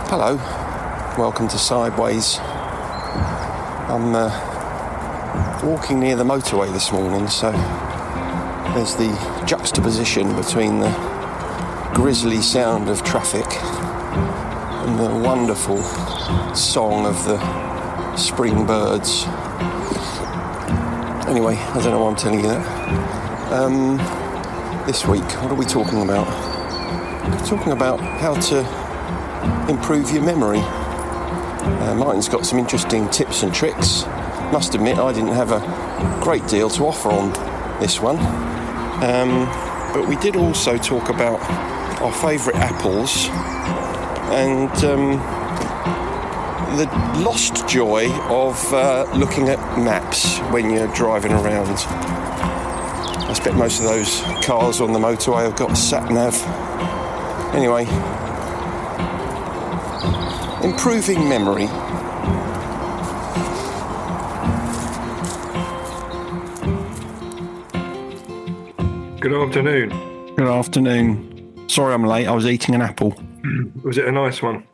Hello, welcome to Sideways. I'm walking near the motorway this morning, so there's the juxtaposition between the grisly sound of traffic and the wonderful song of the spring birds. Anyway, I don't know why I'm telling you that. This week, what are we talking about? We're talking about how to improve your memory. Martin's got some interesting tips and tricks. Must admit, I didn't have a great deal to offer on this one. But we did also talk about our favourite apples and the lost joy of looking at maps when you're driving around. I expect most of those cars on the motorway have got a sat-nav. Anyway, improving memory. Good afternoon. Good afternoon. Sorry I'm late, I was eating an apple. Was it a nice one?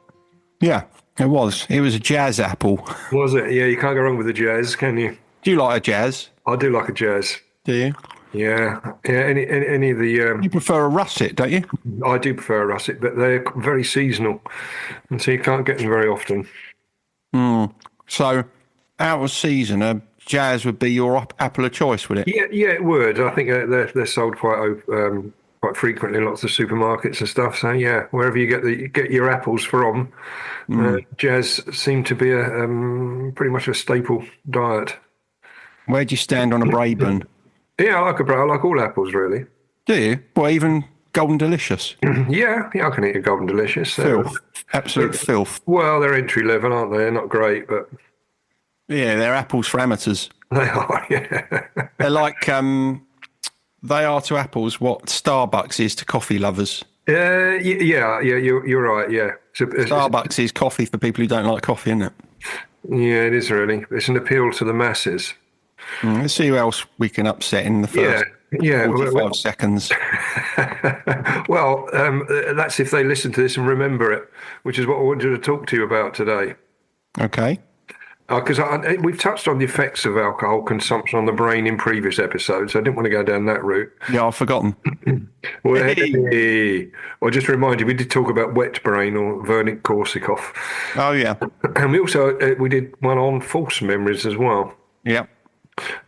Yeah, it was. It was a jazz apple. Was it? Yeah, you can't go wrong with a jazz, can you? Do you like a jazz? I do like a jazz. Do you? Yeah. Any of the... You prefer a russet, don't you? I do prefer a russet, but they're very seasonal, and so you can't get them very often. So, out of season, a jazz would be your apple of choice, would it? Yeah, it would. I think they're sold quite frequently in lots of supermarkets and stuff. So yeah, wherever you get your apples from, jazz seem to be a pretty much a staple diet. Where do you stand on a Braeburn? Yeah, I like all apples, really. Do you? Well, even Golden Delicious? Yeah, I can eat a Golden Delicious. Filth. Absolute filth. Well, they're entry level, aren't they? They're not great, but... Yeah, they're apples for amateurs. They are, yeah. They're like, they are to apples what Starbucks is to coffee lovers. Yeah, you're right, yeah. Starbucks is coffee for people who don't like coffee, isn't it? Yeah, it is really. It's an appeal to the masses. Let's see who else we can upset in the first 45 seconds. Well, that's if they listen to this and remember it, which is what I wanted to talk to you about today. Okay. Because we've touched on the effects of alcohol consumption on the brain in previous episodes. I didn't want to go down that route. Yeah, I've forgotten. Well, just to remind you, we did talk about wet brain or Wernicke-Korsakoff. Oh, yeah. And we also we did one on false memories as well. Yeah.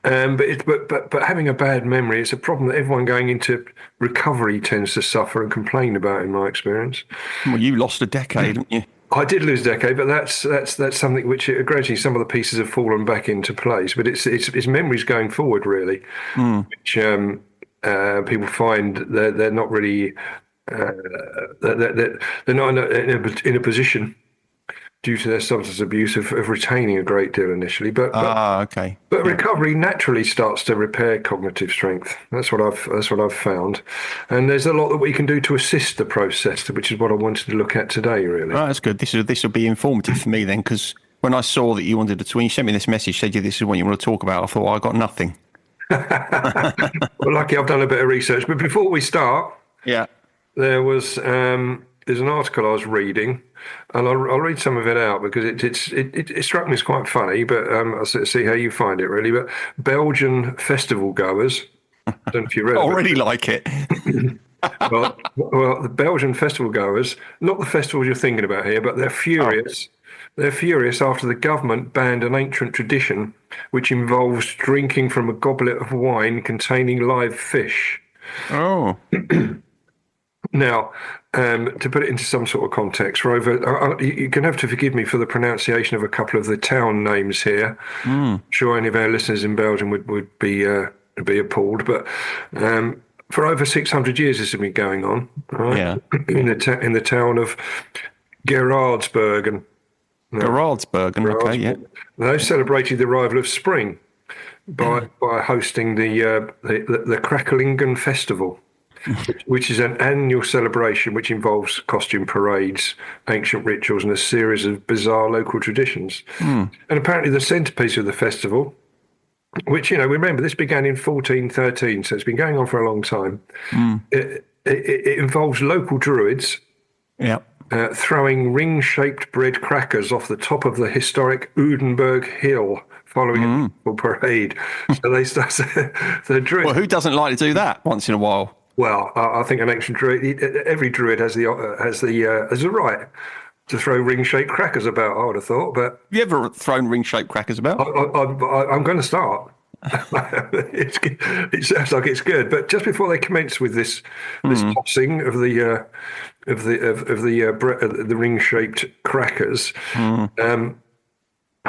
But having a bad memory, it's a problem that everyone going into recovery tends to suffer and complain about, in my experience. Well, you lost a decade, didn't you? I did lose a decade, but that's something which gradually some of the pieces have fallen back into place. But it's memories going forward, really, which people find they're not really they're not in a position due to their substance abuse of retaining a great deal initially. But recovery naturally starts to repair cognitive strength. That's what I've found, and there's a lot that we can do to assist the process, which is what I wanted to look at today. Really, right, that's good. This will be informative for me then, because when I saw that you wanted to, when you sent me this message, said this is what you want to talk about, I thought I got nothing. Well, lucky I've done a bit of research. But before we start, there was there's an article I was reading, and I'll read some of it out because it struck me as quite funny, but I'll see how you find it, really. But Belgian festival goers, I don't know if you read it. Already like it. well, the Belgian festival goers, not the festivals you're thinking about here, but they're furious. They're furious after the government banned an ancient tradition which involves drinking from a goblet of wine containing live fish. Oh. Now, to put it into some sort of context, you're going to have to forgive me for the pronunciation of a couple of the town names here. I'm sure any of our listeners in Belgium would be appalled, but for over 600 years this has been going on, right? Yeah. in the town of Gerardsbergen. Okay, yeah. They celebrated the arrival of spring by hosting the Krakelingen Festival. Which is an annual celebration which involves costume parades, ancient rituals, and a series of bizarre local traditions. And apparently the centrepiece of the festival which, you know, remember, this began in 1413, so it's been going on for a long time. It involves local druids throwing ring-shaped bread crackers off the top of the historic Udenberg Hill following a full parade. So they start. The druid. Well, who doesn't like to do that once in a while? Well, I think an ancient druid. Every druid has the right to throw ring-shaped crackers about. I would have thought, but Have you ever thrown ring-shaped crackers about? I'm going to start. It sounds like it's good, but just before they commence with this tossing of the ring-shaped crackers,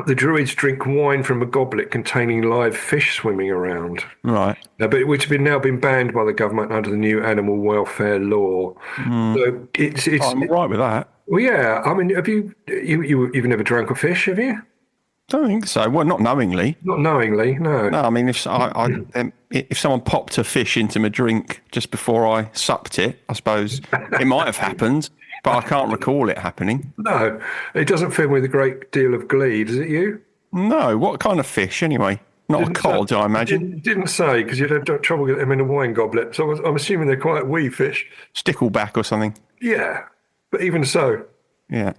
the druids drink wine from a goblet containing live fish swimming around. Right. But which have now been banned by the government under the new animal welfare law. So it's I'm all right with that. well, yeah. I mean, have you've never drunk a fish, have you? Don't think so. Well, not knowingly. Not knowingly, no. No, I mean, if someone popped a fish into my drink just before I supped it, I suppose it might have happened, but I can't recall it happening. No, it doesn't fill me with a great deal of glee, does it? You? No, what kind of fish anyway? Not a cod, I imagine. Didn't say because you'd have trouble getting them in a wine goblet. So I'm assuming they're quite wee fish. Stickleback or something. Yeah, but even so, Yeah.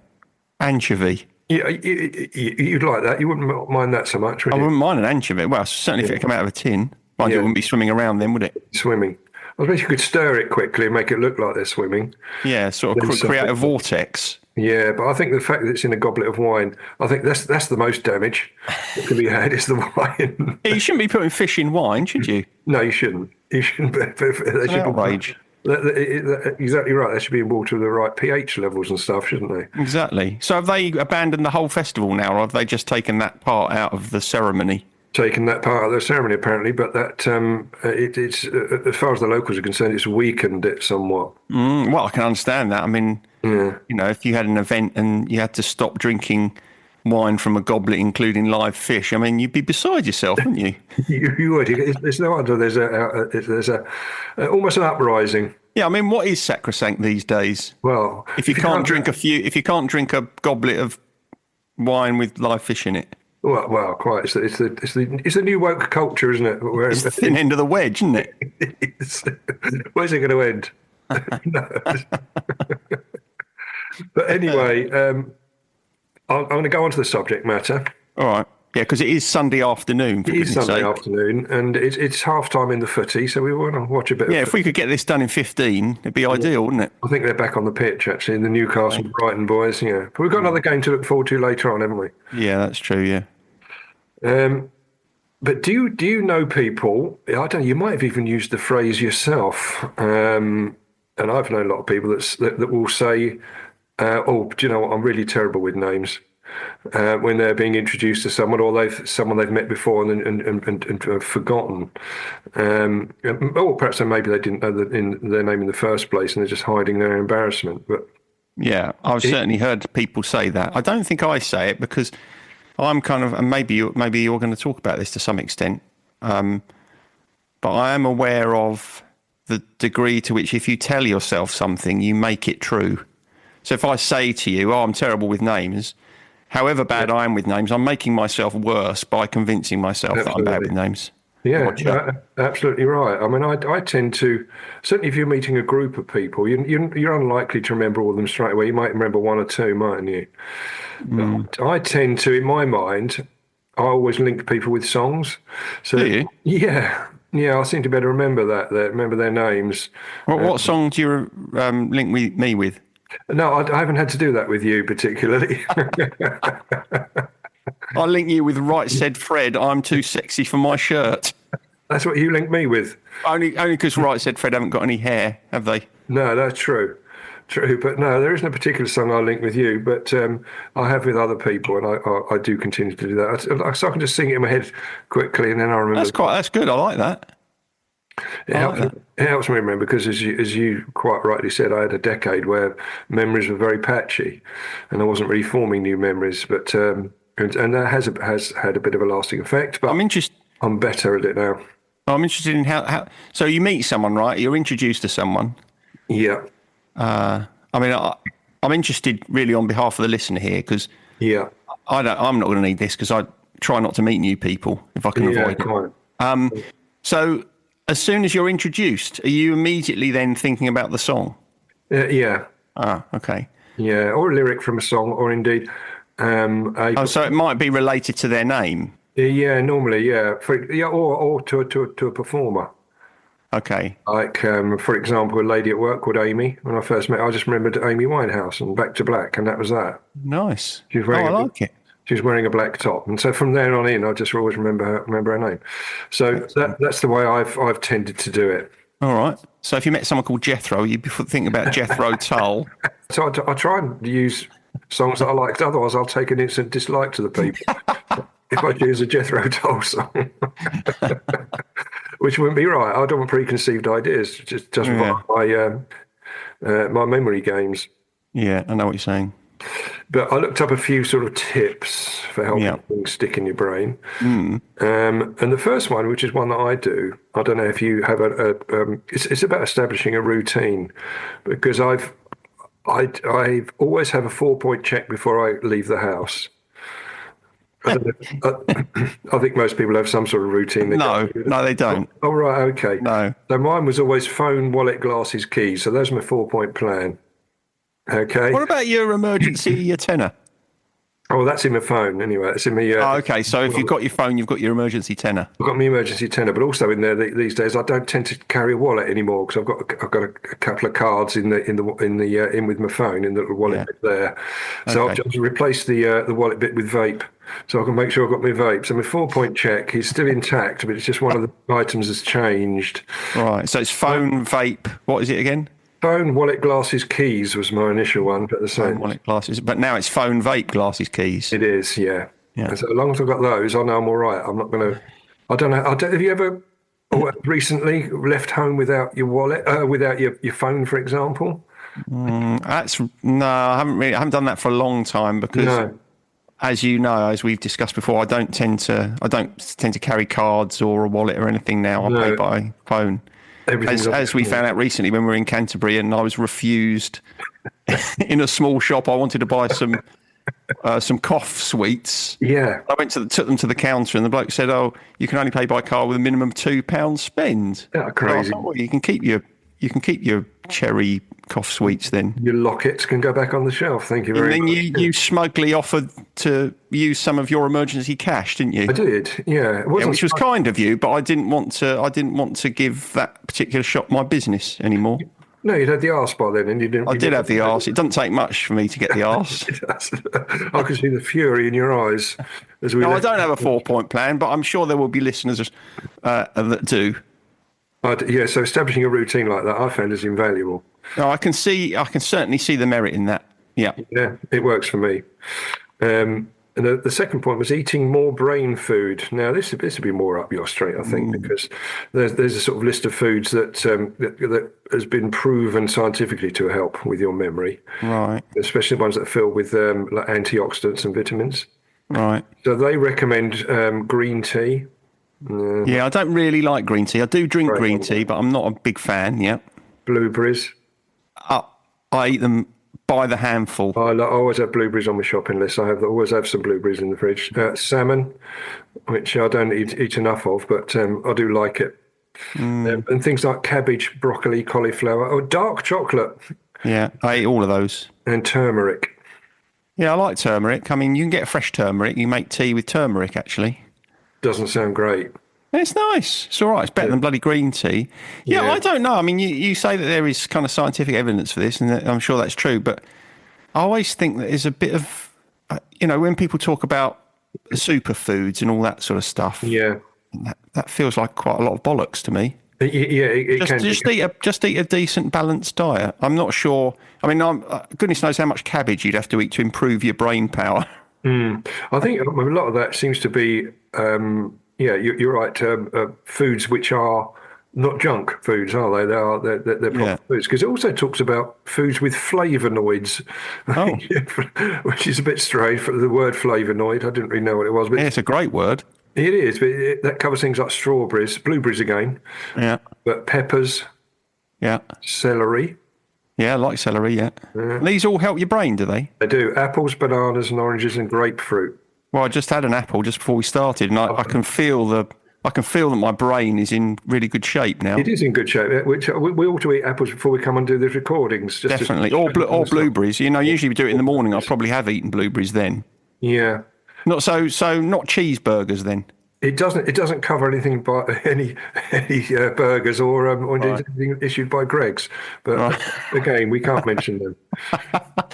Anchovy. yeah, you'd like that. You wouldn't mind that so much, would I you? wouldn't mind an anchovy. Well, certainly if it came out of a tin. Mind you, it wouldn't be swimming around then, would it? Swimming. I suppose you could stir it quickly and make it look like they're swimming. Yeah, sort of create a vortex. Yeah, but I think the fact that it's in a goblet of wine, I think that's the most damage that can be had is the wine. You shouldn't be putting fish in wine, should you? No, you shouldn't. You shouldn't. They should Outrage. Exactly right. They should be in water with the right pH levels and stuff, shouldn't they? Exactly. So have they abandoned the whole festival now, or have they just taken that part out of the ceremony? Taken that part of the ceremony apparently, but that it's as far as the locals are concerned, it's weakened it somewhat. Well, I can understand that. I mean, you know, if you had an event and you had to stop drinking wine from a goblet, including live fish, I mean, you'd be beside yourself, wouldn't you? You would. It's no wonder there's a almost an uprising. Yeah, I mean, what is sacrosanct these days? Well, If you can't drink a goblet of wine with live fish in it, well, quite. It's the new woke culture, isn't it? Where it's the thin end of the wedge, isn't it? where's it going to end? No. But anyway, I'm going to go on to the subject matter. All right. Yeah, because it is Sunday afternoon. It is Sunday afternoon, and it's half time in the footy, so we want to watch a bit. Yeah, if we could get this done in 15, it'd be ideal, wouldn't it? I think they're back on the pitch actually, the Newcastle Brighton boys. Yeah, but we've got another game to look forward to later on, haven't we? Yeah, that's true. Yeah. But do you know people? I don't know. You might have even used the phrase yourself, and I've known a lot of people that will say, "Oh, do you know what? I'm really terrible with names." When they're being introduced to someone, or someone they've met before and have forgotten, or perhaps maybe they didn't know their name in the first place, and they're just hiding their embarrassment. But yeah, I've certainly heard people say that. I don't think I say it because I'm kind of, and maybe you're going to talk about this to some extent, but I am aware of the degree to which if you tell yourself something, you make it true. So if I say to you, "Oh, I'm terrible with names," however bad I am with names, I'm making myself worse by convincing myself that I'm bad with names. Yeah, absolutely right. I mean, I tend to, certainly if you're meeting a group of people, you're unlikely to remember all of them straight away. You might remember one or two, mightn't you? I tend to, in my mind, I always link people with songs. So, do you? Yeah, I seem to better remember remember their names. What song do you link me with? No, I haven't had to do that with you particularly. I link you with Right Said Fred, "I'm Too Sexy for My Shirt." That's what you link me with. Only because Right Said Fred haven't got any hair, have they? No, that's true. True, but no, there isn't a particular song I link with you, but I have with other people, and I do continue to do that. So I can just sing it in my head quickly, and then I remember. That's good. I like that. It helps me remember because, as you quite rightly said, I had a decade where memories were very patchy, and I wasn't really forming new memories. But and that has had a bit of a lasting effect. But I'm better at it now. I'm interested in how. So you meet someone, right? You're introduced to someone. Yeah. I mean, I'm interested really on behalf of the listener here because I'm not going to need this because I try not to meet new people if I can avoid it. So as soon as you're introduced, are you immediately then thinking about the song? Yeah. Ah, okay. Yeah, or a lyric from a song, or indeed, Oh, so it might be related to their name. yeah, normally, yeah, or to a performer. Okay. Like, for example, a lady at work called Amy. When I first met her, I just remembered Amy Winehouse and Back to Black, and that was that. Nice. She was Oh, I wearing like it. she was wearing a black top, and so from there on in, I just always remember her name. So that's the way I've tended to do it. All right. So if you met someone called Jethro, you'd be thinking about Jethro Tull. So I try and use songs that I like. Otherwise, I'll take an instant dislike to the people if I choose a Jethro Tull song, which wouldn't be right. I don't want preconceived ideas. Just Yeah. my memory games. Yeah, I know what you're saying. But I looked up a few sort of tips for helping Yeah. things stick in your brain. And the first one, which is one that I do, I don't know if you have it's about establishing a routine, because I've always have a 4-point check before I leave the house. I don't know, I think most people have some sort of routine. No, they don't. Oh, right, okay. No. So mine was always phone, wallet, glasses, keys. So there's my 4-point plan. Okay. What about your emergency tenner? Oh, that's in my phone anyway. It's in my. Oh, okay, so if you've got your phone, you've got your emergency tenner. I've got my emergency tenner, but also in there these days I don't tend to carry a wallet anymore, because I've got a couple of cards in with my phone in the little wallet bit there. So I've just replaced the wallet bit with vape, so I can make sure I've got my vape. So my 4-point check is still intact, but it's just one of the items has changed. Right. So it's phone, vape. What is it again? Phone, wallet, glasses, keys was my initial one, but the same. Phone, wallet, glasses. But now it's phone, vape, glasses, keys. It is, yeah. Yeah. And so as long as I've got those, I know I'm all right. I'm not going to. I don't know. Have you ever recently left home without your wallet, without your phone, for example? No, I haven't done that for a long time, because, as you know, as we've discussed before, I don't tend to carry cards or a wallet or anything now. I pay by phone. As we found out recently when we were in Canterbury, and I was refused in a small shop. I wanted to buy some cough sweets. Yeah. I took them to the counter, and the bloke said, "Oh, you can only pay by card with a minimum of £2 spend." Yeah, crazy. Thought, well, you can keep your cherry cough sweets then. Your lockets can go back on the shelf. Thank you very much. And then you smugly offered to use some of your emergency cash, didn't you? I did. Yeah. It wasn't Which was kind of you, but I didn't want to give that particular shop my business anymore. No, you'd had the arse by then, and you didn't. I did have the arse. It doesn't take much for me to get the arse. I could see the fury in your eyes as we. No, I don't have a 4-point plan, but I'm sure there will be listeners that do. Yeah, so establishing a routine like that, I found is invaluable. No, I can certainly see the merit in that. Yeah. Yeah, it works for me. And the second point was eating more brain food. Now, this would be more up your street, I think, because there's a sort of list of foods that has been proven scientifically to help with your memory. Right. Especially ones that are filled with like antioxidants and vitamins. Right. So they recommend green tea. Yeah, I don't really like green tea. I do drink green tea, but I'm not a big fan. Yeah. Blueberries. I eat them by the handful. I always have blueberries on my shopping list. I always have some blueberries in the fridge. Salmon, which I don't eat enough of, but I do like it. And things like cabbage, broccoli, cauliflower, or dark chocolate. Yeah, I eat all of those. And turmeric. Yeah, I like turmeric. I mean, you can get fresh turmeric. You make tea with turmeric, actually. Doesn't sound great. It's nice. It's all right. It's better than bloody green tea. Yeah, I don't know. I mean, you say that there is kind of scientific evidence for this, and I'm sure that's true. But I always think that there's a bit of, when people talk about superfoods and all that sort of stuff. Yeah, that feels like quite a lot of bollocks to me. Yeah, it can. Just eat a decent, balanced diet. I'm not sure. I mean, goodness knows how much cabbage you'd have to eat to improve your brain power. I think a lot of that seems to be. You're right. Foods which are not junk foods, are they? They're proper foods, because it also talks about foods with flavonoids, which is a bit strange. For the word flavonoid, I didn't really know what it was, but it's a great word. It is, but that covers things like strawberries, blueberries again. Yeah. But peppers. Yeah. Celery. Yeah, I like celery. Yeah. These all help your brain, do they? They do. Apples, bananas, and oranges, and grapefruit. Well, I just had an apple just before we started, and I can feel I can feel that my brain is in really good shape now. It is in good shape. Which we ought to eat apples before we come and do these recordings. Definitely, or blueberries. Usually we do it in the morning. I probably have eaten blueberries then. Yeah. Not so not cheeseburgers then. It doesn't cover anything by any burgers or anything issued by Greggs. But again, we can't mention them.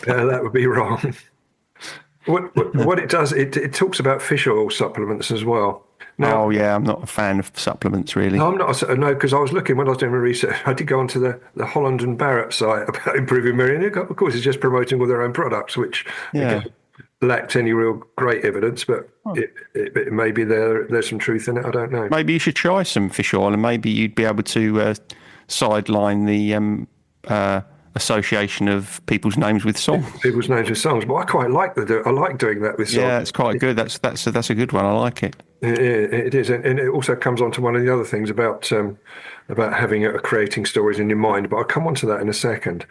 That would be wrong. What it does, it talks about fish oil supplements as well. Now, I'm not a fan of supplements really. I'm not. No, because I was looking when I was doing my research. I did go onto the Holland and Barrett site about improving memory, and of course, it's just promoting all their own products, which again, lacked any real great evidence. But it may be there's some truth in it. I don't know. Maybe you should try some fish oil, and maybe you'd be able to sideline the association of people's names with songs. People's names with songs, but I quite like I like doing that with songs. Yeah, it's quite good. That's a good one. I like it. It is, and it also comes on to one of the other things about having creating stories in your mind. But I'll come on to that in a second,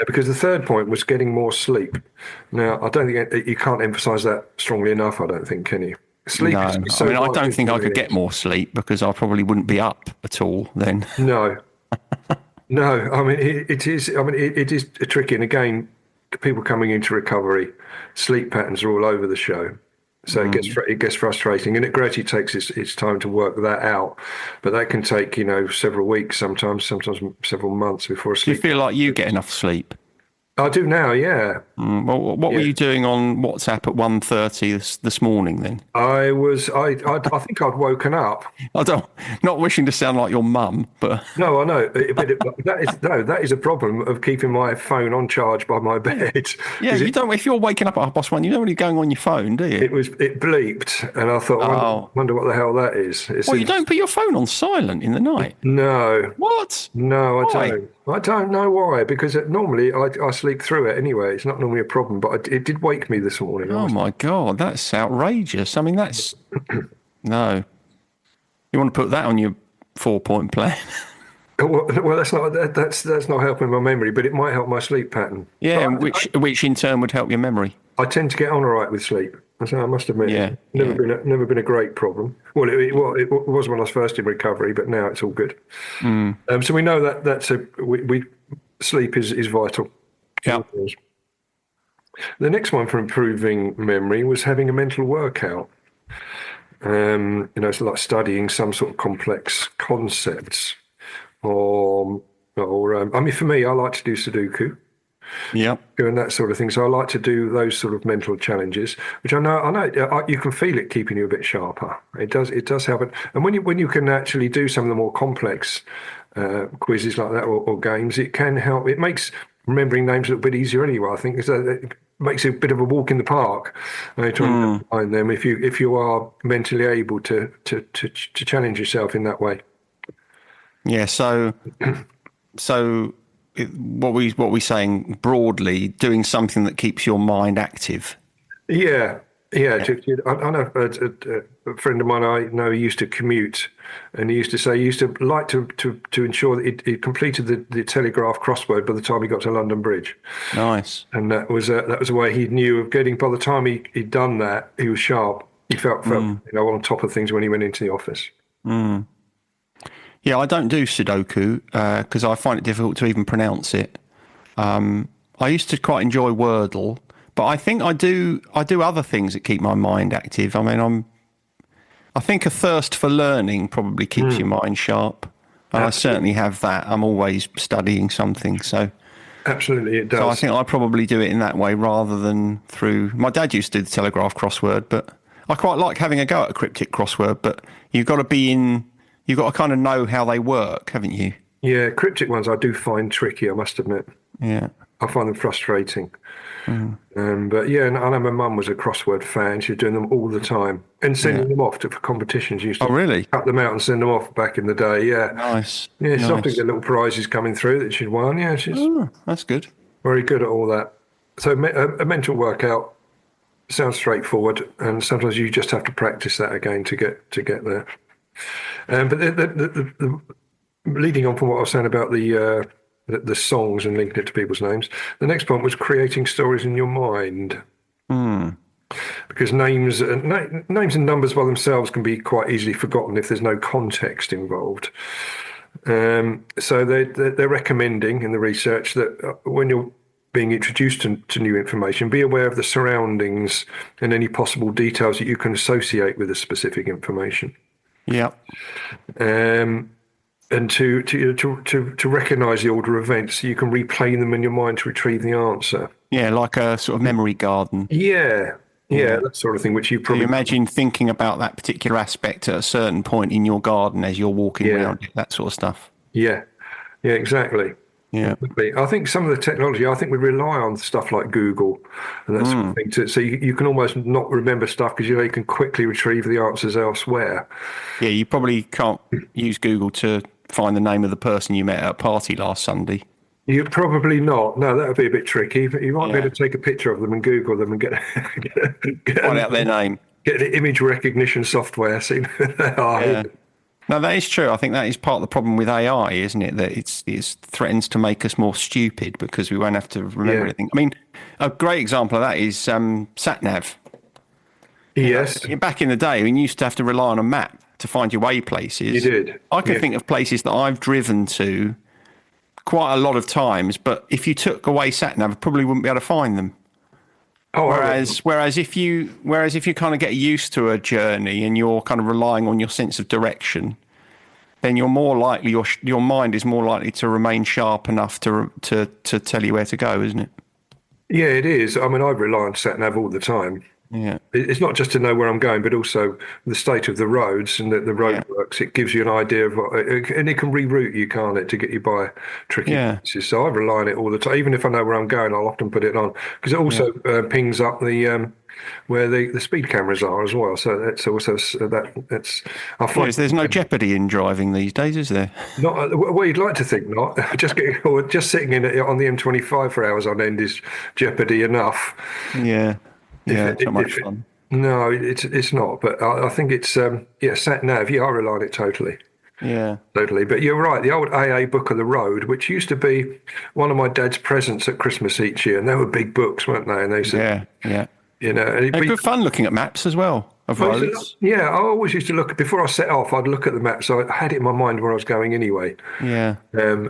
because the third point was getting more sleep. Now, I don't think you can't emphasise that strongly enough. I don't think, can you? Sleep. No, is so I don't think I could get more sleep because I probably wouldn't be up at all then. No. No, I mean it is. I mean it is tricky, and again, people coming into recovery, sleep patterns are all over the show, so it gets frustrating, and it gradually takes its time to work that out. But that can take several weeks, sometimes several months before a Do sleep. you feel like you get enough sleep? I do now, yeah. Well, what were you doing on WhatsApp at 1:30 this morning then? I think I'd woken up. Not wishing to sound like your mum, but No, I know, but that is a problem of keeping my phone on charge by my bed. yeah, you don't. If you're waking up at 1:30, you don't really going on your phone, do you? It bleeped, and I thought, wonder what the hell that is. You don't put your phone on silent in the night. No. What? No, Why? don't. I don't know why, because normally I sleep through it anyway. It's not normally a problem, but it did wake me this morning. Oh my God, that's outrageous. I mean, that's no. You want to put that on your 4-point plan? Well, that's not helping my memory, but it might help my sleep pattern. Yeah, which in turn would help your memory. I tend to get on all right with sleep. I must admit, never been a great problem. Well, it was when I was first in recovery, but now it's all good. So we know that sleep is vital. Yeah. The next one for improving memory was having a mental workout. It's like studying some sort of complex concepts, or I mean, for me, I like to do Sudoku. Yeah, and that sort of thing. So I like to do those sort of mental challenges, which I know you can feel it keeping you a bit sharper. It does help it. And when you can actually do some of the more complex quizzes like that or games, it can help. It makes remembering names a little bit easier anyway. I think it makes it a bit of a walk in the park. Trying to find them if you are mentally able to challenge yourself in that way. Yeah. So. What we saying broadly, doing something that keeps your mind active. Yeah. I know a friend of mine I know used to commute, and he used to say he used to like to ensure that he completed the Telegraph crossword by the time he got to London Bridge. Nice. And that was a way he knew of getting. By the time he'd done that, he was sharp. He felt on top of things when he went into the office. Yeah, I don't do Sudoku because I find it difficult to even pronounce it. I used to quite enjoy Wordle, but I think I do other things that keep my mind active. I mean, I think a thirst for learning probably keeps your mind sharp, and I certainly have that. I'm always studying something, so absolutely it does. So I think I probably do it in that way rather than through. My dad used to do the Telegraph crossword, but I quite like having a go at a cryptic crossword. But you've got to be in. You've got to kind of know how they work, haven't you? Yeah, cryptic ones I do find tricky, I must admit. Yeah. I find them frustrating. But yeah, and I know my mum was a crossword fan. She was doing them all the time and sending them off for competitions. She used to really? cut them out and send them off back in the day, yeah. Nice. Yeah, she's often got little prizes coming through that she'd won. Yeah, she's that's good. Very good at all that. So a mental workout sounds straightforward, and sometimes you just have to practice that again to get there. But the leading on from what I was saying about the songs and linking it to people's names, the next point was creating stories in your mind. because names and numbers by themselves can be quite easily forgotten if there's no context involved. So they're recommending in the research that when you're being introduced to new information, be aware of the surroundings and any possible details that you can associate with the specific information. Yeah. And to recognise the order of events, so you can replay them in your mind to retrieve the answer. Yeah, like a sort of memory garden. Yeah, that sort of thing, which you probably... So you imagine thinking about that particular aspect at a certain point in your garden as you're walking around it, that sort of stuff. Yeah, exactly. Yeah. I think some of the technology, I think we rely on stuff like Google and that sort of thing. So you can almost not remember stuff because you can quickly retrieve the answers elsewhere. Yeah, you probably can't use Google to find the name of the person you met at a party last Sunday. You probably not. No, that would be a bit tricky. But you might be able to take a picture of them and Google them and find out their name. Get the image recognition software. See who they are. Yeah. No, that is true. I think that is part of the problem with AI, isn't it? That it threatens to make us more stupid because we won't have to remember anything. I mean, a great example of that is sat-nav. Yes. Back in the day, we used to have to rely on a map to find your way places. You did. I can think of places that I've driven to quite a lot of times, but if you took away sat-nav, I probably wouldn't be able to find them. Oh, whereas if you kind of get used to a journey and you're kind of relying on your sense of direction, then you're more likely your mind is more likely to remain sharp enough to tell you where to go, isn't it? Yeah, it is. I mean, I rely on sat nav all the time. Yeah, it's not just to know where I'm going, but also the state of the roads and the roadworks. It gives you an idea of and it can reroute you, can't it, to get you by tricky places. So I rely on it all the time. Even if I know where I'm going, I'll often put it on because it also pings up the where the speed cameras are as well. So that's also that's. I find there's no jeopardy in driving these days, is there? Not well. You'd like to think not. Just sitting in it on the M25 for hours on end is jeopardy enough. Yeah. Yeah, it's not much fun. No, it's not. But I think it's sat nav. Yeah, I rely on it totally. Yeah, totally. But you're right. The old AA book of the road, which used to be one of my dad's presents at Christmas each year, and they were big books, weren't they? And they said, you know, and they're good fun looking at maps as well of roads. I always used to look before I set off. I'd look at the map, so I had it in my mind where I was going anyway. Yeah.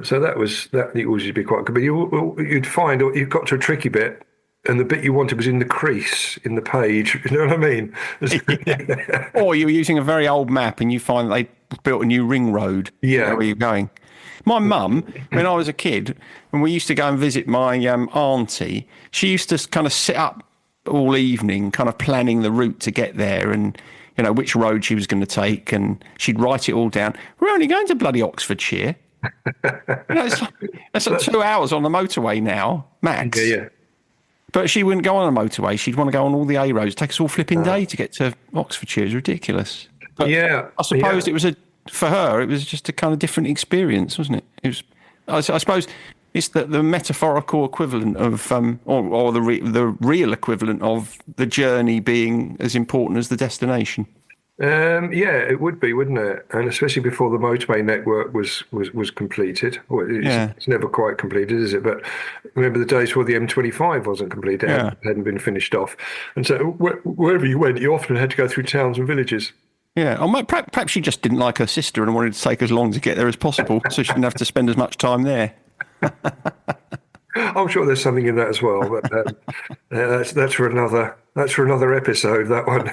So that always used to be quite good. But you'd find you got to a tricky bit. And the bit you wanted was in the crease in the page. You know what I mean? Or you were using a very old map and you find they built a new ring road. Yeah. Where you're going. My mum, when I was a kid, when we used to go and visit my auntie, she used to kind of sit up all evening, kind of planning the route to get there and, you know, which road she was going to take. And she'd write it all down. We're only going to bloody Oxfordshire. That's like 2 hours on the motorway now, max. Yeah. But she wouldn't go on a motorway. She'd want to go on all the A roads. It takes all flipping day to get to Oxfordshire. It's ridiculous. But I suppose it was for her, it was just a kind of different experience, wasn't it? It was. I suppose it's the metaphorical equivalent of, or the real equivalent of the journey being as important as the destination. It would be, wouldn't it? And especially before the motorway network was completed. Well, it's never quite completed, is it? But remember the days where the M25 wasn't completed, it hadn't been finished off. And so wherever you went, you often had to go through towns and villages. Yeah, or perhaps she just didn't like her sister and wanted to take as long to get there as possible, so she didn't have to spend as much time there. I'm sure there's something in that as well, but that's for another episode. That one,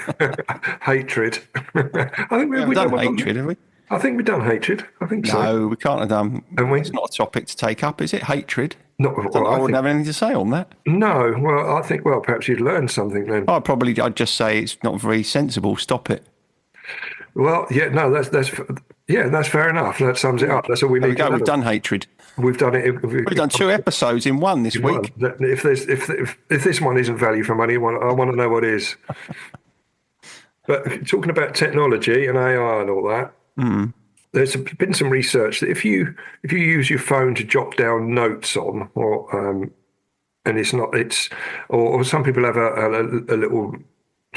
hatred. I think we've done hatred, have we? I think we've done hatred. I think so. No, we can't have done. Have we? It's not a topic to take up, is it? Hatred. Not. I wouldn't have anything to say on that. No. Well, I think. Well, perhaps you'd learn something then. I'd just say it's not very sensible. Stop it. Well, no, that's fair enough. That sums it up. That's all we need. We've done hatred. We've done it. We've done 2 episodes in one this week. If this one isn't value for money, I want to know what is. But talking about technology and AI and all that, there's been some research that if you use your phone to jot down notes on, or some people have a little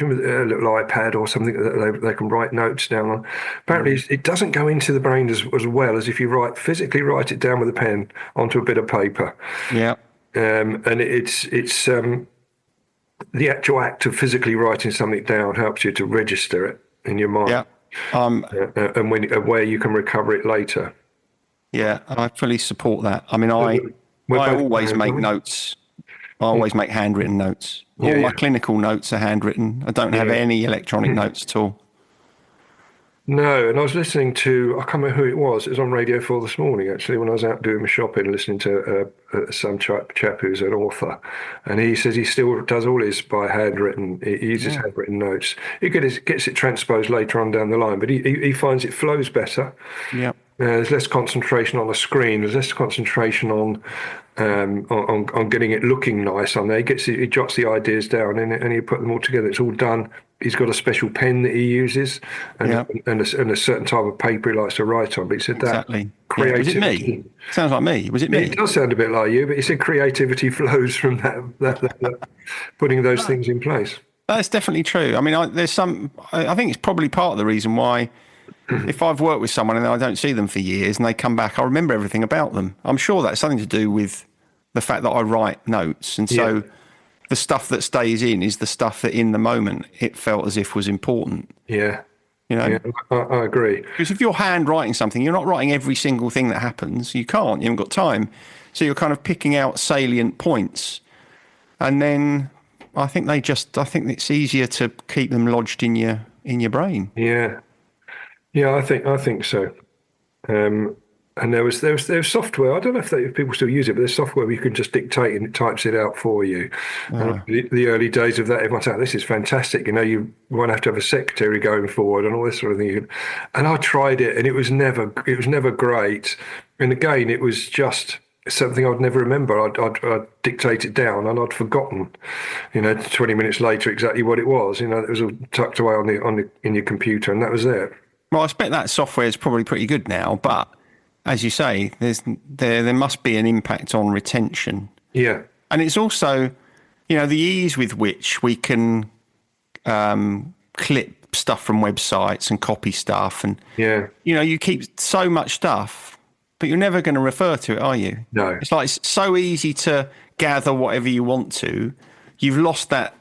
iPad or something that they can write notes down on. Apparently, it doesn't go into the brain as well as if you physically write it down with a pen onto a bit of paper. Yeah. And it's the actual act of physically writing something down helps you to register it in your mind. Yeah. And where you can recover it later. Yeah, I fully support that. I mean, I both always fans, make aren't we? notes. I always make handwritten notes. All Yeah, my yeah. clinical notes are handwritten. I don't have Yeah. any electronic notes at all. No, and I was listening to, I can't remember who it was. It was on Radio 4 this morning, actually, when I was out doing my shopping, listening to some chap who's an author. And he says he still does all his by handwritten, he uses Yeah. handwritten notes. He gets it transposed later on down the line, but he finds it flows better. Yeah. There's less concentration on the screen. There's less concentration on getting it looking nice on there. He jots the ideas down and he put them all together. It's all done. He's got a special pen that he uses and, Yeah. and a certain type of paper he likes to write on. But he said Exactly. that Yeah. Was it creativity. me? Sounds like me. Was it me? It does sound a bit like you, but he said creativity flows from that putting those things in place. That's definitely true. I mean, I think it's probably part of the reason why if I've worked with someone and I don't see them for years and they come back, I remember everything about them. I'm sure that's something to do with the fact that I write notes. And so the stuff that stays in is the stuff that in the moment it felt as if was important. Yeah. You know, Yeah, I agree. because if you're handwriting something, you're not writing every single thing that happens. You can't. You haven't got time. So you're kind of picking out salient points, and then I think it's easier to keep them lodged in your brain. Yeah. Yeah, I think so. And there was software. I don't know if people still use it, but there's software where you can just dictate and it types it out for you. And the early days of that, everyone said, "This is fantastic." You know, you won't have to have a secretary going forward and all this sort of thing. And I tried it, and it was never great. And again, it was just something I'd never remember. I'd dictate it down, and I'd forgotten. 20 minutes later, exactly what it was. It was all tucked away in your computer, and that was it. Well, I expect that software is probably pretty good now, but as you say, there must be an impact on retention. Yeah. And it's also, the ease with which we can clip stuff from websites and copy stuff. And, you keep so much stuff, but you're never going to refer to it, are you? No. It's like it's so easy to gather whatever you want to. You've lost that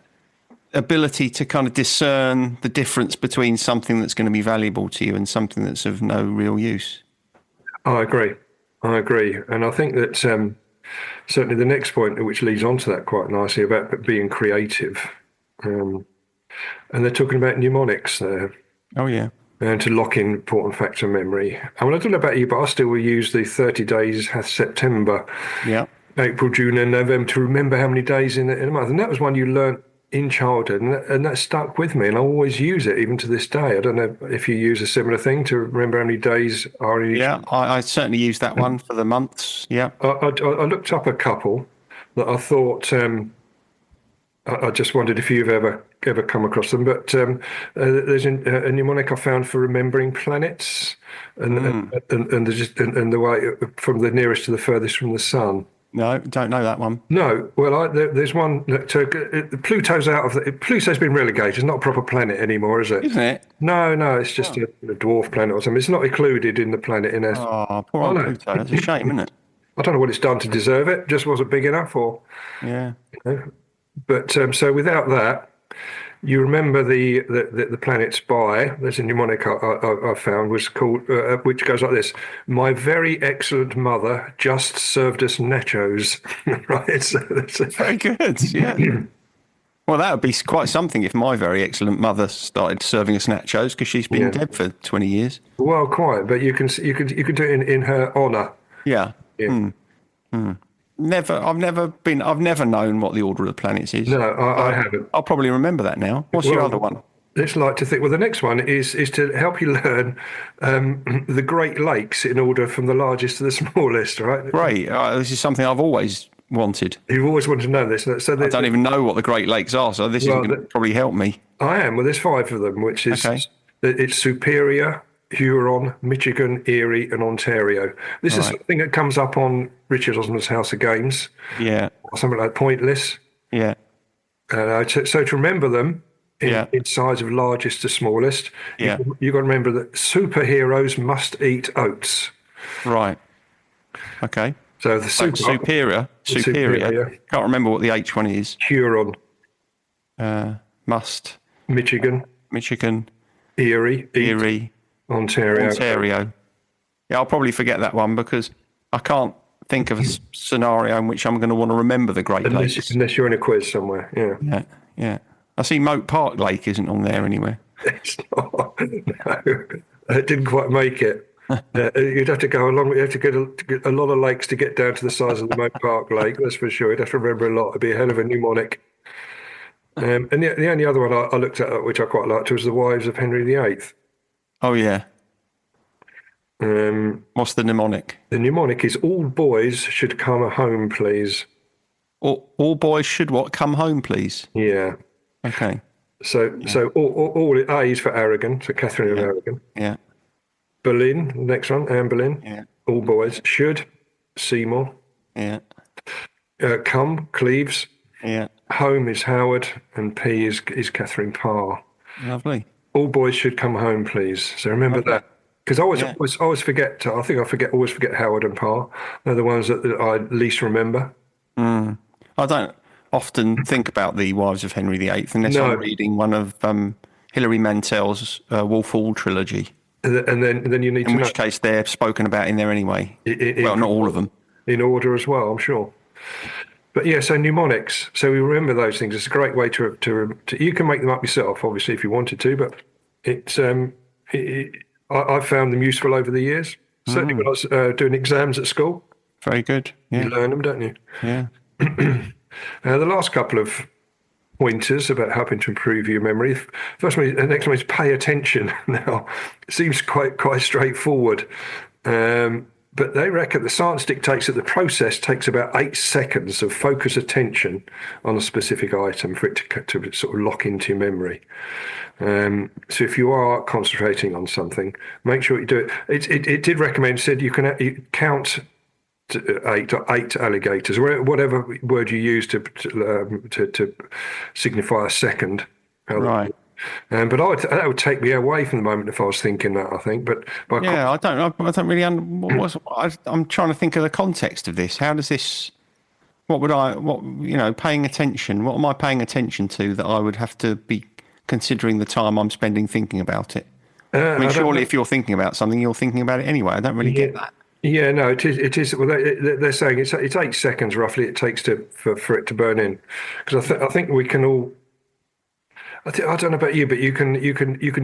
ability to kind of discern the difference between something that's going to be valuable to you and something that's of no real use. I agree. And I think that certainly the next point, which leads on to that quite nicely, about being creative. And they're talking about mnemonics there. Oh, yeah. And to lock in important factor memory. I mean, I don't know about you, but I still will use the 30 days hath September, April, June, and November to remember how many days in a month. And that was one you learnt in childhood, and that stuck with me, and I always use it even to this day. I don't know if you use a similar thing to remember how many days are in each. Yeah, I certainly use that one for the months. Yeah, I looked up a couple that I thought. I just wondered if you've ever come across them, but there's a mnemonic I found for remembering planets, and the way from the nearest to the furthest from the sun. No, don't know that one. No, well, there's one that Pluto's out of Pluto's been relegated. It's not a proper planet anymore, is it? Isn't it? No, it's just a dwarf planet or something. It's not included in the planet in S. Oh, poor old Pluto. That's a shame, isn't it? I don't know what it's done to deserve it. Just wasn't big enough, or Yeah. But so without that, you remember the planets by. There's a mnemonic I found was called, which goes like this: "My very excellent mother just served us nachos." Right. So Very good. Yeah. Well, that would be quite something if my very excellent mother started serving us nachos, because she's been dead for 20 years. Well, quite, but you can do it in her honour. Yeah. Yeah. I've never known what the order of the planets is. No, I haven't. I'll probably remember that now. What's your other one? Let's like to think. Well, the next one is to help you learn the Great Lakes in order from the largest to the smallest. Right. Great. This is something I've always wanted. You've always wanted to know this. So I don't even know what the Great Lakes are, so this is going to probably help me. I am. Well, there's 5 of them, which is it's Superior, Huron, Michigan, Erie, and Ontario. This is something that comes up on Richard Osman's House of Games. Yeah. Or something like Pointless. Yeah. So to remember them in size of largest to smallest, you've got to remember that superheroes must eat oats. Right. Okay. So the superior. Can't remember what the H one is. Huron. Must, Michigan, Michigan, Erie, Erie, Ontario. Yeah, I'll probably forget that one because I can't think of a scenario in which I'm going to want to remember the Great Lakes. Unless you're in a quiz somewhere, yeah. Yeah, yeah. I see Moat Park Lake isn't on there anywhere. It's not. No, it didn't quite make it. You'd have to go along. You have to get a lot of lakes to get down to the size of the Moat Park Lake. That's for sure. You'd have to remember a lot. It'd be a hell of a mnemonic. And the only other one I looked at, which I quite liked, was the Wives of Henry VIII. Oh yeah. What's the mnemonic? The mnemonic is all boys should come home, please. All boys should what? Come home, please. Yeah. Okay. So all A is for Aragon, so Catherine of Aragon. Yeah. Boleyn, the next one, Anne Boleyn. Yeah. All boys should. Seymour. Yeah. Come, Cleves. Yeah. Home is Howard, and P is Catherine Parr. Lovely. All boys should come home, please. So remember that, because I always forget. I think always forget Howard and Parr. They're the ones that I least remember. I don't often think about the Wives of Henry VIII unless I'm reading one of Hilary Mantel's Wolf Hall trilogy. And then you need to know. In which case they're spoken about in there anyway. Well, not all of them. In order as well, I'm sure. But yeah, so mnemonics. So we remember those things. It's a great way to you can make them up yourself, obviously, if you wanted to. But it's I've found them useful over the years. Certainly when I was doing exams at school. Very good. Yeah. You learn them, don't you? Yeah. The last couple of pointers about helping to improve your memory. The next one is pay attention. Now, it seems quite straightforward, but they reckon the science dictates that the process takes about 8 seconds of focus attention on a specific item for it to sort of lock into your memory. So if you are concentrating on something, make sure you do it. It did recommend, said you can count eight alligators, or whatever word you use to signify a second. Right. But that would take me away from the moment if I was thinking that. I think, but yeah, I don't really. I'm trying to think of the context of this. How does this? Paying attention. What am I paying attention to that I would have to be considering the time I'm spending thinking about it? I mean, surely if you're thinking about something, you're thinking about it anyway. I don't really get that. Yeah, no, it is. Well, they're saying it's 8 seconds roughly it takes for it to burn in, because I think we can all. I don't know about you, but you can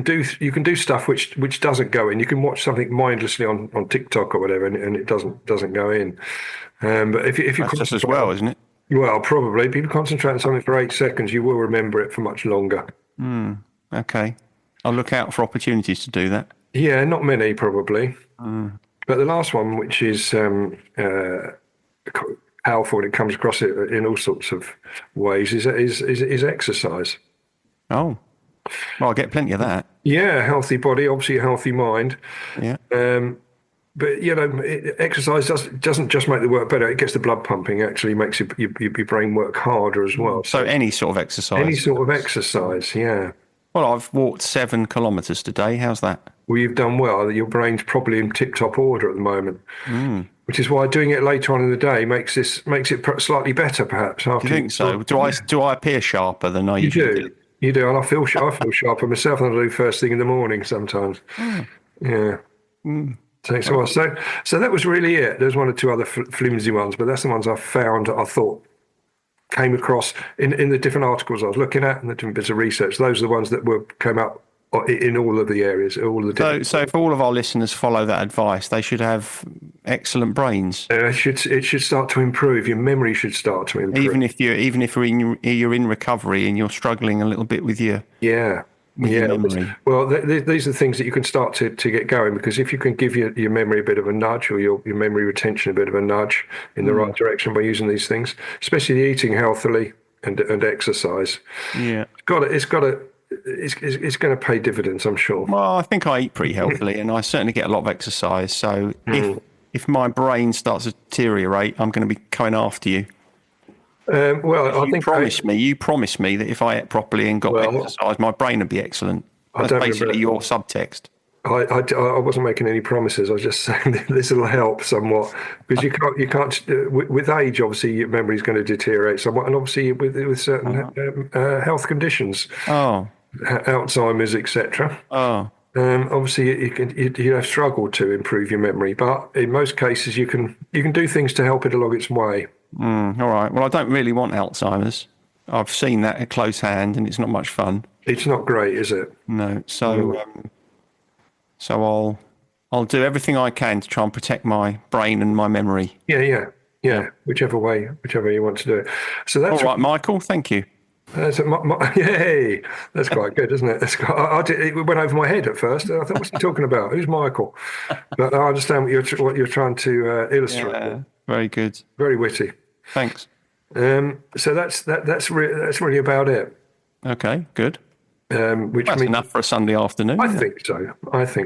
do stuff which doesn't go in. You can watch something mindlessly on TikTok or whatever, and it doesn't go in. But if you that's just as well, isn't it? Well, probably. If you concentrate on something for 8 seconds, you will remember it for much longer. Okay, I'll look out for opportunities to do that. Yeah, not many probably. But the last one, which is powerful when it comes across it in all sorts of ways, is exercise. Oh, well, I get plenty of that. Yeah, healthy body, obviously a healthy mind. Yeah. But exercise doesn't just make the work better. It gets the blood pumping. Actually, makes your brain work harder as well. So any sort of exercise. Any sort of exercise, yeah. Well, I've walked 7 kilometres today. How's that? Well, you've done well. Your brain's probably in tip-top order at the moment, which is why doing it later on in the day makes it slightly better, perhaps. After Do you think so? Do I appear sharper than I usually do? You do, and I feel sharper myself than I do first thing in the morning sometimes. Yeah. So that was really it. There's one or two other flimsy ones, but that's the ones I found. I thought came across in the different articles I was looking at and the different bits of research. Those are the ones that came out in all of the areas, all of the different. So if all of our listeners follow that advice, they should have excellent brains. It should start to improve. Your memory should start to improve. Even if you're in recovery and you're struggling a little bit with your memory. Well, these are things that you can start to get going, because if you can give your memory a bit of a nudge, or your memory retention a bit of a nudge in the right direction by using these things, especially eating healthily and exercise. Yeah, it's going to pay dividends, I'm sure. Well, I think I eat pretty healthily, and I certainly get a lot of exercise. So if my brain starts to deteriorate, I'm going to be coming after you. You promised me that if I ate properly and got exercise, my brain would be excellent. That's basically your subtext. I wasn't making any promises. I was just saying that this will help somewhat because you can't with age. Obviously, your memory is going to deteriorate somewhat, and obviously with certain health conditions, Oh, Alzheimer's, etc. oh. Obviously, you have struggled to improve your memory, but in most cases, you can do things to help it along its way. All right. Well, I don't really want Alzheimer's. I've seen that at close hand, and it's not much fun. It's not great, is it? No. So I'll do everything I can to try and protect my brain and my memory. Yeah. Whichever you want to do it. So that's All right, Michael. Thank you. Yay! That's quite good, isn't it? It went over my head at first. I thought, what's he talking about? Who's Michael? But I understand what you're trying to illustrate. Yeah, very good. Very witty. Thanks. So that's really about it. Okay, good. Which That's means enough for a Sunday afternoon. I think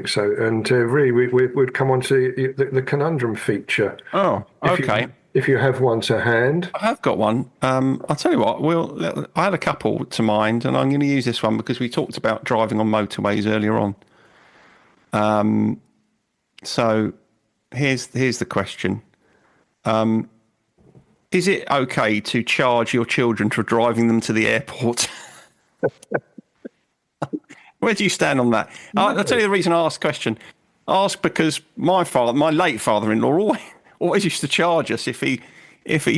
so. And really, we'd come on to the conundrum feature. Oh, okay. If you have one to hand. I have got one. I'll tell you what. I had a couple to mind, and I'm going to use this one because we talked about driving on motorways earlier on. So here's the question. Is it okay to charge your children for driving them to the airport? Where do you stand on that? I'll tell you the reason I asked the question. Ask because my late father-in-law, always used to charge us if he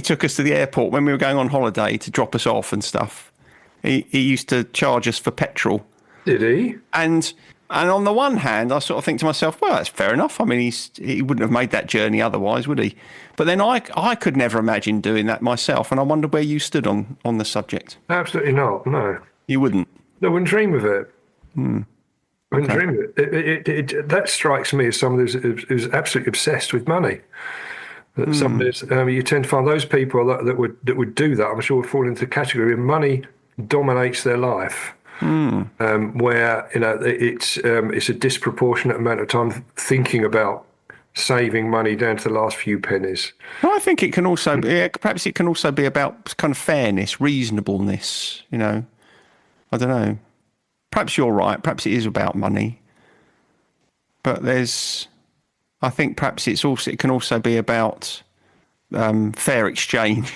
took us to the airport when we were going on holiday to drop us off and stuff. He used to charge us for petrol. Did he? And on the one hand, I sort of think to myself, well, that's fair enough. I mean, he wouldn't have made that journey otherwise, would he? But then I could never imagine doing that myself, and I wonder where you stood on the subject. Absolutely not. No, you wouldn't. I wouldn't dream of it. I wouldn't dream of it. That strikes me as someone who's absolutely obsessed with money. You tend to find those people that would do that. I'm sure would fall into the category where money dominates their life. Where it's a disproportionate amount of time thinking about saving money down to the last few pennies. Well, I think it can also perhaps it can also be about kind of fairness, reasonableness. I don't know. Perhaps you're right. Perhaps it is about money, but I think perhaps it can also be about fair exchange.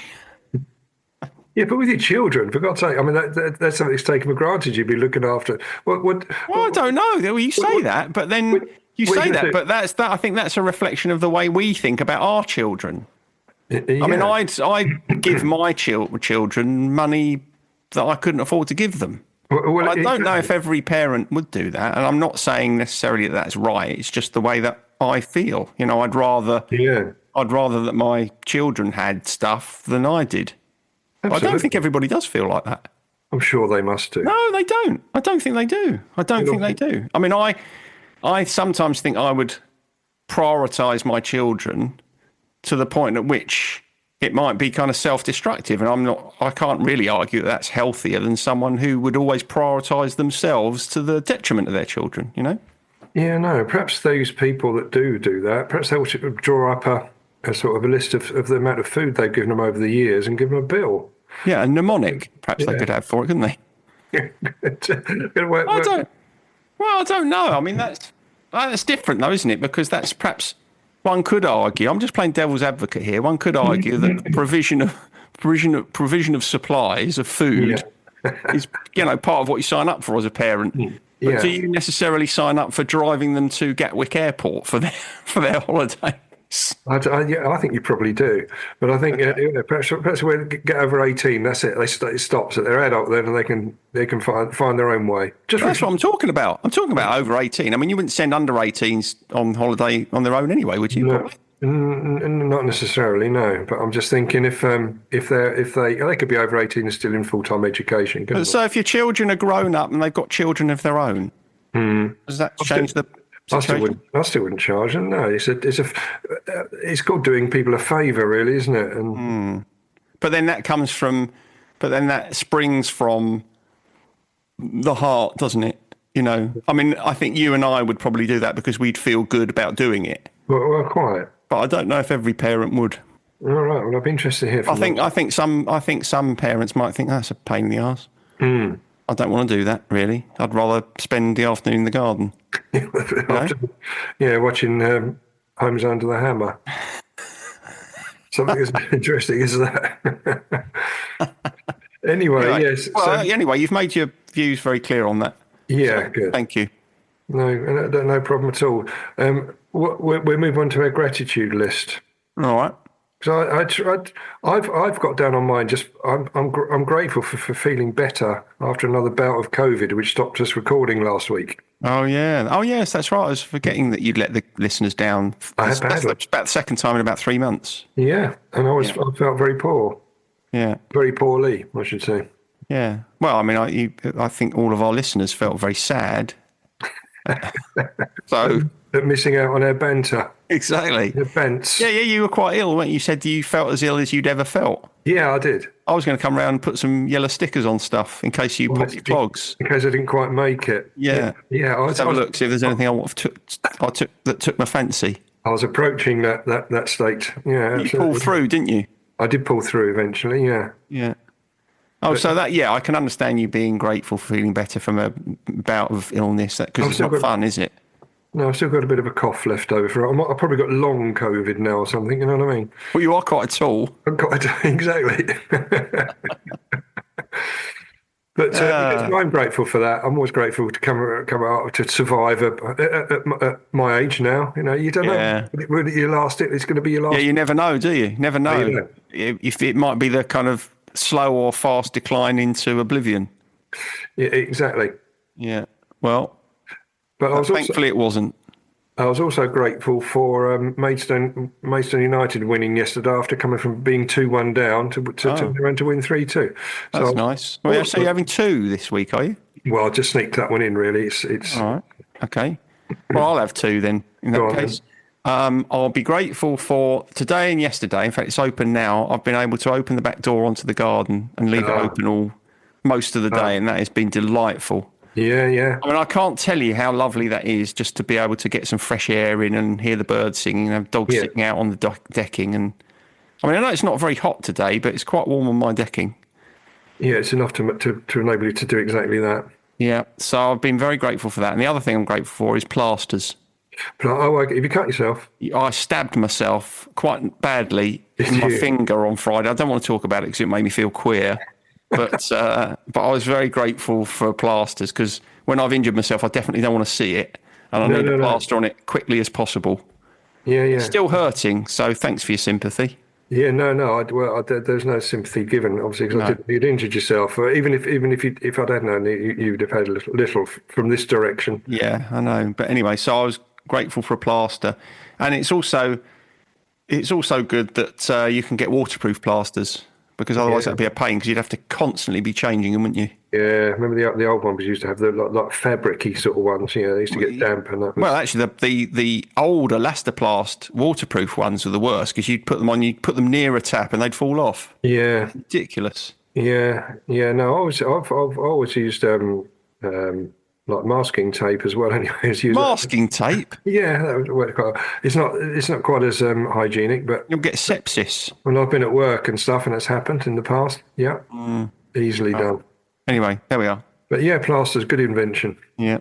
Yeah, but with your children, for God's sake, I mean, that's something that's taken for granted. You'd be looking after. Well, I don't know. Well, you say that, but then but I think that's a reflection of the way we think about our children. Yeah. I mean, I'd give my children money that I couldn't afford to give them. Well, I don't know if every parent would do that, and I'm not saying necessarily that that's right. It's just the way that I feel. I'd rather that my children had stuff than I did. Absolutely. I don't think everybody does feel like that. I'm sure they must do. No, they don't. I don't think they do. I mean, I sometimes think I would prioritise my children to the point at which it might be kind of self-destructive, and I can't really argue that that's healthier than someone who would always prioritise themselves to the detriment of their children. Yeah, no. Perhaps those people that do that, perhaps they'll draw up a sort of a list of the amount of food they've given them over the years and give them a bill. Yeah, a mnemonic, perhaps they could have for it, couldn't they? I don't know. I mean, that's different, though, isn't it? Because that's perhaps one could argue. I'm just playing devil's advocate here. One could argue that the provision of supplies of food is, part of what you sign up for as a parent. But do you necessarily sign up for driving them to Gatwick Airport for their holiday? I think you probably do, but I think perhaps when they get over 18, that's it. It stops. They're adult then, and they can find their own way. That's what I'm talking about. I'm talking about over 18. I mean, you wouldn't send under 18s on holiday on their own anyway, would you? No, not necessarily. No, but I'm just thinking if they could be over 18 and still in full-time education. So if your children are grown up and they've got children of their own, does that change the? I still wouldn't charge them. No, it's called doing people a favour, really, isn't it? And but then that springs from the heart, doesn't it? I mean, I think you and I would probably do that because we'd feel good about doing it. Well, quite. But I don't know if every parent would. All right. Well, I'd be interested to hear from I think some parents might think that's a pain in the arse. I don't want to do that, really. I'd rather spend the afternoon in the garden. Yeah, watching Homes Under the Hammer. Something as interesting as that. Anyway, yes. Well, anyway, you've made your views very clear on that. Yeah, So, good. Thank you. No problem at all. We'll move on to our gratitude list. All right. So I've got down on mine. Just I'm grateful for feeling better after another bout of COVID, which stopped us recording last week. Oh, yeah. Oh, yes, that's right. I was forgetting that you'd let the listeners down. I That's about the second time in about 3 months. Yeah, and I felt very poor. Yeah. Very poorly, I should say. Yeah. Well, I mean, I think all of our listeners felt very sad. So But missing out on our banter. exactly. The bants. Yeah, you were quite ill, weren't you? You said you felt as ill as you'd ever felt. Yeah, I did. I was going to come round and put some yellow stickers on stuff in case you popped your clogs. In case I didn't quite make it. Yeah. Yeah. Let's have a look, see if there's anything that took my fancy. I was approaching that state. Yeah. You pulled through, didn't you? I did pull through eventually. Yeah. Yeah. Oh, so I can understand you being grateful for feeling better from a bout of illness, because it's not fun, is it? No, I've still got a bit of a cough left over. I've probably got long COVID now or something, you know what I mean? Well, you are quite tall. Exactly. But I'm grateful for that. I'm always grateful to come out to survive at my age now. You know, you don't know. Will you last it? It's going to be your last. Yeah, you never know, do you? Never know. No, you don't. If it might be the kind of slow or fast decline into oblivion. Yeah, exactly. Yeah. Well, but thankfully it wasn't. I was also grateful for Maidstone United winning yesterday after coming from being 2-1 down to turn around to win 3-2. That's nice. Well, so you're having 2 this week, are you? Well, I just sneaked that one in, really. It's all right. Okay. Well, I'll have 2 then, in that case. I'll be grateful for today and yesterday. In fact, it's open now. I've been able to open the back door onto the garden and leave it open most of the day, and that has been delightful. Yeah, yeah. I mean, I can't tell you how lovely that is, just to be able to get some fresh air in and hear the birds singing and have dogs sitting out on the decking. And I mean, I know it's not very hot today, but it's quite warm on my decking. Yeah, it's enough to enable you to do exactly that. Yeah, so I've been very grateful for that. And the other thing I'm grateful for is plasters. Oh, have you cut yourself? I stabbed myself quite badly in my finger on Friday. I don't want to talk about it because it made me feel queer. But I was very grateful for plasters, because when I've injured myself, I definitely don't want to see it. And I need a plaster on it quickly as possible. Yeah. It's still hurting, so thanks for your sympathy. Yeah, no. There's no sympathy given, obviously, because you'd injured yourself. Even if I'd had known, you'd have had a little from this direction. Yeah, I know. But anyway, so I was grateful for a plaster, and it's also good that you can get waterproof plasters. Because otherwise that'd be a pain, because you'd have to constantly be changing them, wouldn't you? Yeah, remember the old ones used to have the like fabric-y sort of ones. Yeah, they used to get damp and that. Well, actually, the old Elastoplast waterproof ones were the worst, because you'd put them near a tap and they'd fall off. Yeah, ridiculous. Yeah. No, I've always used like masking tape as well. Anyways, masking tape. Yeah, that would work quite. It's not quite as hygienic, but you'll get sepsis. When I've been at work and stuff, and it's happened in the past. Yeah, easily done. Anyway, there we are. But yeah, plaster's good invention. Yeah.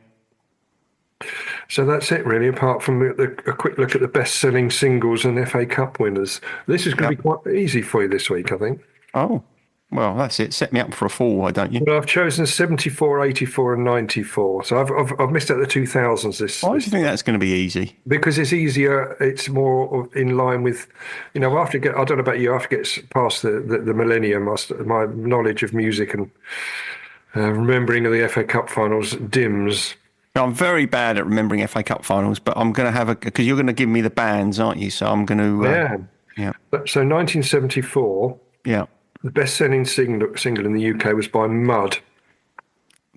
So that's it, really. Apart from a quick look at the best-selling singles and FA Cup winners, this is going to be quite easy for you this week, I think. Oh. Well, that's it. Set me up for a fall, why don't you? Well, I've chosen 74, 84 and 94. So I've missed out the 2000s. Why do you think that's going to be easy? Because it's easier. It's more in line with, I don't know about you, after it gets past the millennium, my knowledge of music and remembering of the FA Cup finals dims. I'm very bad at remembering FA Cup finals, but I'm going to because you're going to give me the bands, aren't you? So I'm going to... Yeah. So 1974... Yeah. The best-selling single in the UK was by Mud.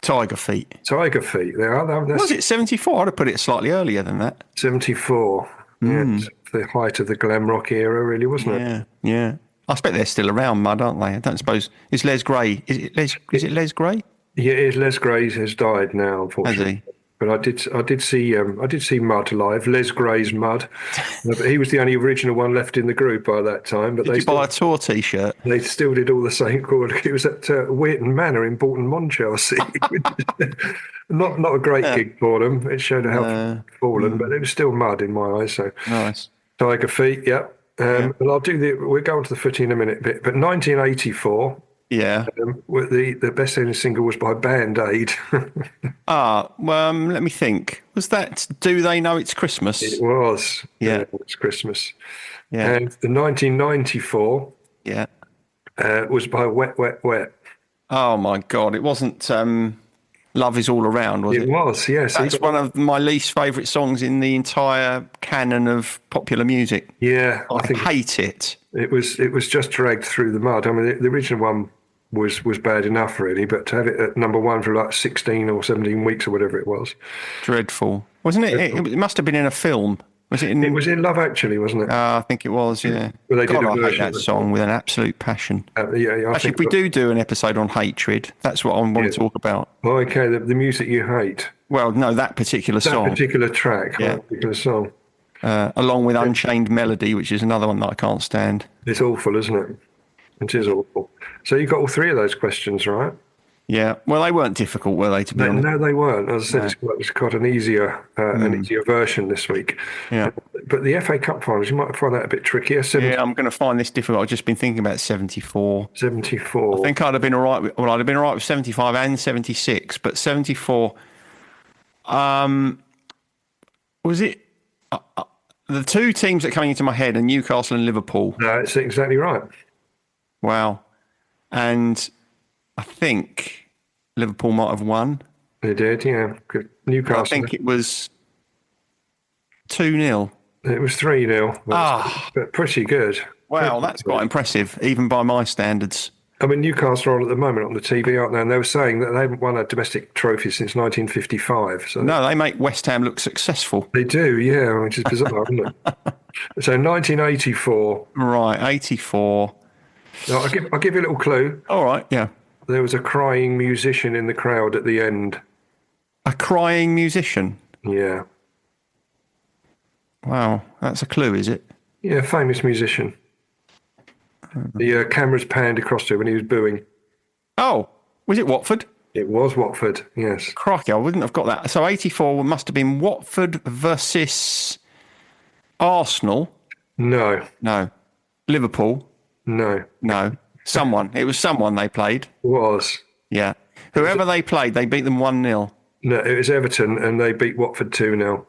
Tiger Feet. Tiger Feet. Was it 74? I'd have put it slightly earlier than that. 74. Yeah, it's the height of the glam rock era, really, wasn't it? Yeah. I expect they're still around, Mud, aren't they? I don't suppose. Is Les Gray? Is it Les Gray? Yeah, Les Gray has died now, unfortunately. Has he? but I did see Mud live, Les Gray's Mud. But he was the only original one left in the group by that time. But Did you buy a tour T-shirt? they still did all the same chord. It was at Weirton Manor in Bolton Monchelsea. Not a great gig for them. It showed how fallen, but it was still Mud in my eyes. So Nice. Tiger Feet, yeah. And I'll do we'll go on to the footy in a minute. But 1984. Yeah. The best-selling single was by Band Aid. Let me think. Was that Do They Know It's Christmas? It was. Yeah. It's Christmas. Yeah. And the 1994 Yeah. was by Wet, Wet, Wet. Oh, my God. It wasn't Love Is All Around, was it? It was, yes. That's one of my least favourite songs in the entire canon of popular music. Yeah, I hate it. it was just dragged through the mud. I mean, the original one was bad enough, really, but to have it at number one for like 16 or 17 weeks or whatever it was. Dreadful. Wasn't it? It must have been in a film. Was it in? It was in Love Actually, wasn't it? I think it was, yeah. Well, they did a God, I hate version that of it. song with an absolute passion. Yeah, I Actually, think if we do an episode on hatred, that's what I want to talk about. Oh, okay, the music you hate. Well, no, that particular That song. particular track, Yeah. that particular song. Along with Unchained Melody, which is another one that I can't stand. It's awful, isn't it? It is awful. So you got all three of those questions right? Yeah. Well, they weren't difficult, were they, to be honest? No, they weren't. As I said, it's got an easier version this week. Yeah. But the FA Cup finals, you might find that a bit trickier. Yeah, I'm going to find this difficult. I've just been thinking about 74. 74. I think I'd have been all right with, I'd have been all right with 75 and 76, but 74, was it, the two teams that are coming into my head are Newcastle and Liverpool. No, it's exactly right. Wow. And I think Liverpool might have won. They did, yeah. Good. Newcastle. I think it was 2-0. It was 3-0. But pretty good. Wow, that's quite impressive, even by my standards. I mean, Newcastle are at the moment on the TV, aren't they? And they were saying that they haven't won a domestic trophy since 1955. So No, they make West Ham look successful. they do, yeah, which is bizarre, isn't it? So 1984. Right, 84. Now, I'll give you a little clue. All right, yeah. There was a crying musician in the crowd at the end. A crying musician. Yeah. Wow, that's a clue, is it? Yeah, famous musician. The cameras panned across to him when he was booing. Oh, was it Watford? It was Watford, yes. Crikey, I wouldn't have got that. So 84 must have been Watford versus Arsenal. No, No. Liverpool. no. No. Someone. It was someone they played. It was. Yeah. Whoever they played, they beat them 1-0. No, it was Everton, and they beat Watford 2-0.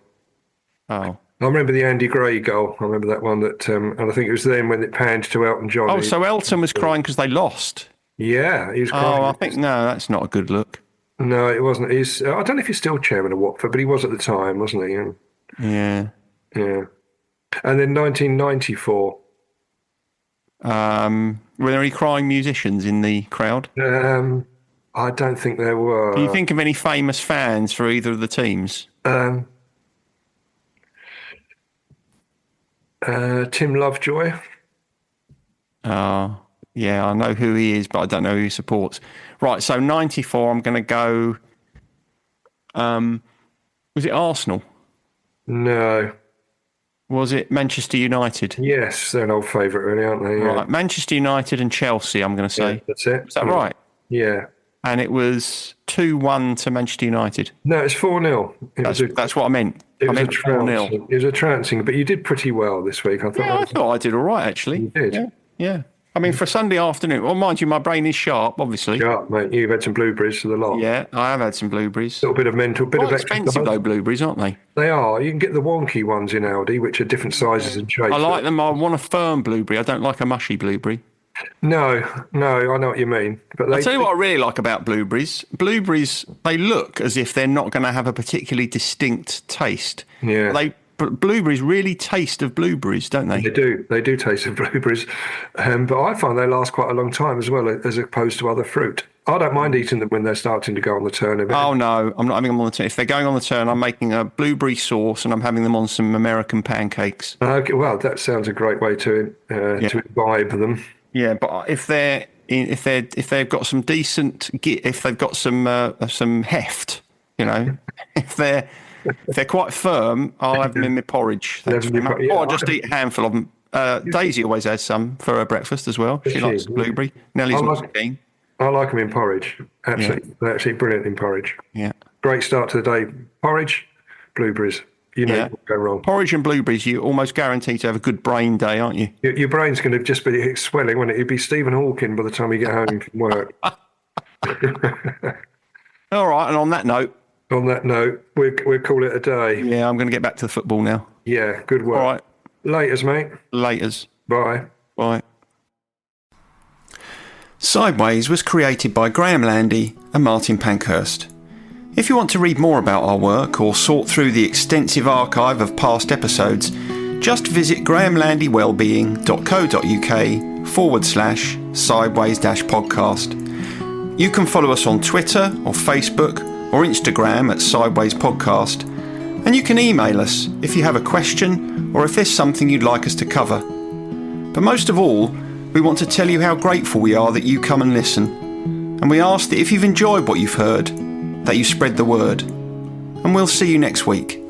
Oh. I remember the Andy Gray goal. I remember that one that, and I think it was then when it panned to Elton John. Oh, so Elton was crying because they lost. Yeah, he was crying. Oh, I think, no, that's not a good look. No, it wasn't. I don't know if he's still chairman of Watford, but he was at the time, wasn't he? Yeah. Yeah. And then 1994. Were there any crying musicians in the crowd? I don't think there were. Can you think of any famous fans for either of the teams? Tim Lovejoy. Oh, yeah, I know who he is, but I don't know who he supports. Right, so 94, I'm going to go... was it Arsenal? No. Was it Manchester United? Yes, they're an old favourite, really, aren't they? Yeah. Right, Manchester United and Chelsea, I'm going to say. Yeah, that's it. Is that right? Yeah. And it was 2-1 to Manchester United. No, it's 4-0. That's what I meant. I meant 4-0. It was a trouncing, but you did pretty well this week. I thought I did all right, actually. You did? Yeah. I mean, for Sunday afternoon, well, mind you, my brain is sharp, obviously. Sharp, mate. You've had some blueberries for the lot. Yeah, I have had some blueberries. A little bit of mental, bit of expensive, exercise. though, blueberries, aren't they? They are. You can get the wonky ones in Aldi, which are different sizes and shapes. I like them. I want a firm blueberry. I don't like a mushy blueberry. No, I know what you mean. But I'll tell you what I really like about blueberries. Blueberries, they look as if they're not going to have a particularly distinct taste. Yeah. Blueberries really taste of blueberries, don't they? They do. They do taste of blueberries. But I find they last quite a long time as well, as opposed to other fruit. I don't mind eating them when they're starting to go on the turn a bit. Oh, no, I'm not having them on the turn. If they're going on the turn, I'm making a blueberry sauce and I'm having them on some American pancakes. Okay, well, that sounds a great way to imbibe them. Yeah, but if they've got some decent, if they've got some heft, You know, if they're quite firm, I'll have them in my porridge. Thanks very much. Or I'll just eat a handful of them. Daisy always has some for her breakfast as well. She likes blueberry. Nellie's not so keen. I like them in porridge. Absolutely, they're absolutely brilliant in porridge. Yeah. Great start to the day. Porridge, blueberries. You know, what go wrong. Porridge and blueberries, you're almost guaranteed to have a good brain day, aren't you? Your brain's going to just be swelling, won't it? You'd be Stephen Hawking by the time you get home from work. All right, and on that note, we'll call it a day. Yeah, I'm going to get back to the football now. Yeah, good work. All right. Laters, mate. Laters. Bye. Bye. Sideways was created by Graham Landy and Martin Pankhurst. If you want to read more about our work or sort through the extensive archive of past episodes, just visit grahamlandywellbeing.co.uk/sideways-podcast. You can follow us on Twitter or Facebook or Instagram at Sideways Podcast, and you can email us if you have a question or if there's something you'd like us to cover. But most of all, we want to tell you how grateful we are that you come and listen, and we ask that if you've enjoyed what you've heard, that you spread the word. And we'll see you next week.